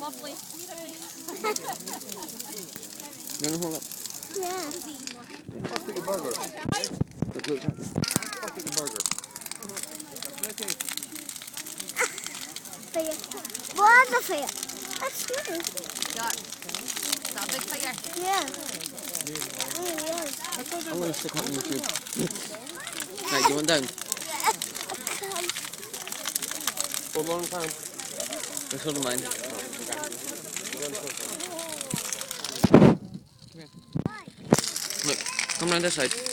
Lovely. You want to hold up? Yeah. I'll take a burger. Look, look. I'll take a burger. Fire. What the fire? That's good. Yeah. Is that a big fire? Yeah. Yes. I'm going to stick on YouTube. Right, you want down? For a long time. This one of mine. Look, come round this side.